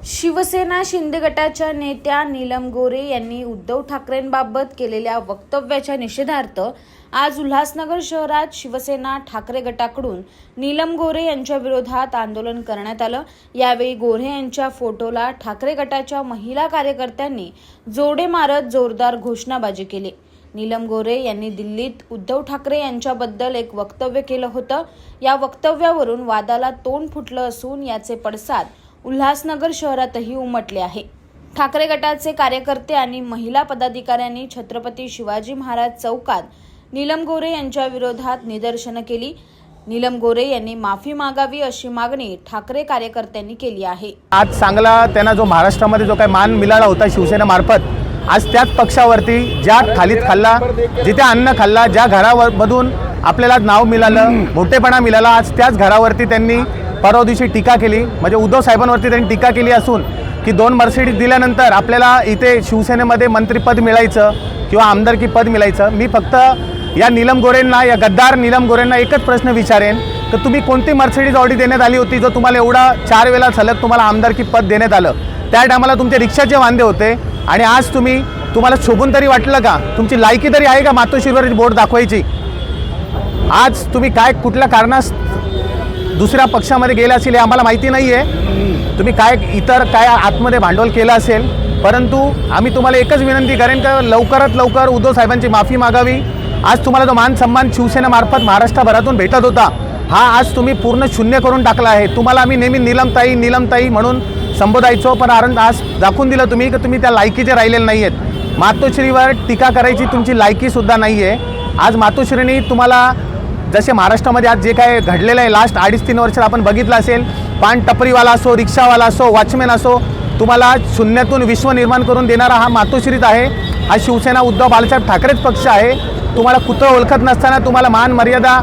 शिवसेना शिंदे गटाच्या नेत्या नीलम गोरे यांनी उद्धव ठाकरेंबाबत केलेल्या वक्तव्याच्या निषेधार्थ आज उल्हासनगर शहरात शिवसेना ठाकरे गटाकडून नीलम गोरे यांच्या विरोधात आंदोलन करण्यात आलं। यावेळी गोरे यांच्या फोटोला ठाकरे गटाच्या महिला कार्यकर्त्यांनी जोडे मारत जोरदार घोषणाबाजी केली। नीलम गोरे यांनी दिल्लीत उद्धव ठाकरे यांच्याबद्दल एक वक्तव्य केलं होतं। या वक्तव्यावरून वादाला तोंड फुटलं असून याचे पडसाद उल्हासनगर शहरातही उमटले आहे। ठाकरे गटाचे कार्यकर्ते आणि महिला पदाधिकाऱ्यांनी छत्रपती शिवाजी महाराज चौकात नीलम गोरे यांच्या विरोधात निदर्शनं केली। नीलम गोरे यांनी माफी मागावी अशी मागणी ठाकरे कार्यकर्त्यांनी केली आहे। आज चांगला त्यांना जो महाराष्ट्रामध्ये जो काही मान मिळाला होता शिवसेनेमार्फत, आज त्याच पक्षावरती ज्या थालीत खाल्ला, जिथे अन्न खाल्ला, ज्या घरामधून आपल्याला नाव मिळालं, मोठेपणा मिळाला, आज त्याच घरावरती त्यांनी परवा दिवशी टीका केली। म्हणजे उद्धव साहेबांवरती त्यांनी टीका केली असून की 2 मर्सिडीज दिल्यानंतर आपल्याला इथे शिवसेनेमध्ये मंत्रिपद मिळायचं किंवा आमदारकी पद मिळायचं। मी फक्त या नीलम गोरेंना, या गद्दार नीलम गोरेंना एकच प्रश्न विचारेन की तुम्ही कोणती मर्सिडीज ऑडी देण्यात आली होती जो तुम्हाला एवढा 4 वेळा सलग तुम्हाला आमदारकी पद देण्यात आलं? त्या टायमाला तुमचे रिक्षाचे वांदे होते आणि आज तुम्हाला शोभून तरी वाटलं का? तुमची लायकी तरी आहे का मातोश्रीवर बोट दाखवायची? आज तुम्ही काय कुठल्या कारणास दुसऱ्या पक्षामध्ये गेला असेल हे आम्हाला माहिती नाही आहे। तुम्ही इतर काय आतमध्ये भांडवल केलं असेल, परंतु आम्ही तुम्हाला एकच विनंती करेन की लवकरात लवकर उद्धव साहेबांची माफी मागावी। आज तुम्हाला जो मान सन्मान शिवसेनेमार्फत महाराष्ट्रभरातून भेटत होता, हा आज तुम्ही पूर्ण शून्य करून टाकला आहे। तुम्हाला आम्ही नेहमी नीलमताई म्हणून संबोधायचो, पण आज दाखवून दिलं तुम्ही की तुम्ही त्या लायकीचे राहिलेले नाही आहेत। मातोश्रीवर टीका करायची तुमची लायकीसुद्धा नाही आहे। आज मातोश्रीने तुम्हाला जसे महाराष्ट्रामध्ये आज जे काय घडलेलं आहे लास्ट 2.5-3 वर्षात आपण बघितलं असेल, पान टपरीवाला असो, रिक्षावाला असो, वॉचमॅन असो, तुम्हाला शून्यातून विश्व निर्माण करून देणारा हा मातोश्रीच आहे। हा शिवसेना उद्धव बाळासाहेब ठाकरेच पक्ष आहे। तुम्हाला कुठं ओळखत नसताना तुम्हाला मान मर्यादा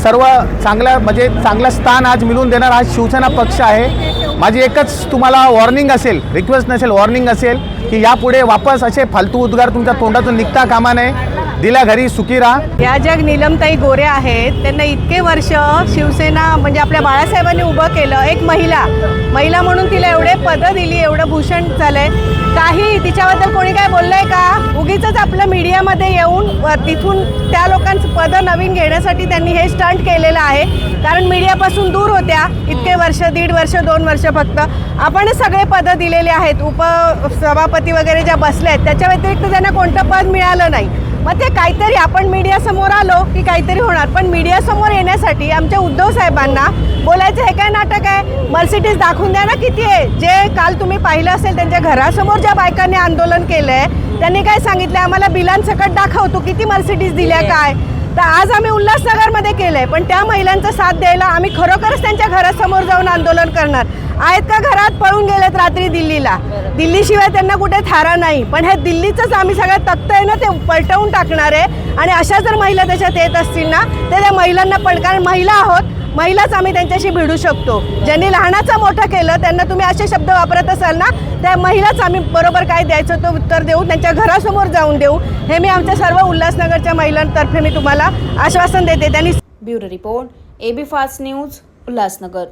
सर्व चांगलं स्थान आज मिळवून देणारा हा शिवसेना पक्ष आहे। माझी एकच तुम्हाला वॉर्निंग असेल, रिक्वेस्ट नसेल, वॉर्निंग असेल की यापुढे वापस असे फालतू उद्गार तुमच्या तोंडातून निघता कामा नये। दिल्या घरी सुखी राहा। या ज्या नीलमताई गोरे आहेत त्यांना इतके वर्ष शिवसेना म्हणजे आपल्या बाळासाहेबांनी उभं केलं। एक महिला म्हणून तिला एवढे पदं दिली, एवढं भूषण झालंय, काही तिच्याबद्दल कोणी काय बोललंय का? उगीच आपल्या मीडियामध्ये येऊन तिथून त्या लोकांचं पदं नवीन घेण्यासाठी त्यांनी हे स्टंट केलेलं आहे। कारण मीडियापासून दूर होत्या इतके वर्ष, 1.5 वर्ष, 2 वर्ष फक्त आपणच सगळे पदं दिलेले आहेत। उपसभापती वगैरे ज्या बसले आहेत त्याच्या व्यतिरिक्त त्यांना कोणतं पद मिळालं नाही। मग ते काहीतरी आपण मीडियासमोर आलो की काहीतरी होणार, पण मीडियासमोर येण्यासाठी आमच्या उद्धव साहेबांना बोलायचं हे काय नाटक आहे? मर्सिडीज दाखवून द्या ना किती आहे। जे काल तुम्ही पाहिलं असेल त्यांच्या घरासमोर ज्या बायकांनी आंदोलन केलं आहे त्यांनी काय सांगितलं, आम्हाला बिलांसकट दाखव तू किती मर्सिडीज दिल्या काय। तर आज आम्ही उल्हासनगरमध्ये केलं आहे, पण त्या महिलांचा साथ द्यायला आम्ही खरोखरच त्यांच्या घरासमोर जाऊन आंदोलन करणार आहेत का? घरात पळून गेलेत रात्री दिल्लीला, दिल्लीशिवाय त्यांना कुठे थारा नाही। पण हे दिल्लीचंच आम्ही सगळं तख्त आहे ना ते पलटवून टाकणार आहे। आणि अशा जर महिला त्याच्यात येत असतील ना तर त्या महिलांना पण, कारण महिला आहोत, महिलाच आम्ही त्यांच्याशी भिडू शकतो। ज्यांनी लहानाचं मोठं केलं त्यांना तुम्ही असे शब्द वापरत असाल ना, त्या महिलाच आम्ही बरोबर काय द्यायचं तो उत्तर देऊ, त्यांच्या घरासमोर जाऊन देऊ। हे मी आमच्या सर्व उल्हासनगरच्या महिलांतर्फे मी तुम्हाला आश्वासन देते। त्यांनी bureau report, AB fast news, Ulhasnagar.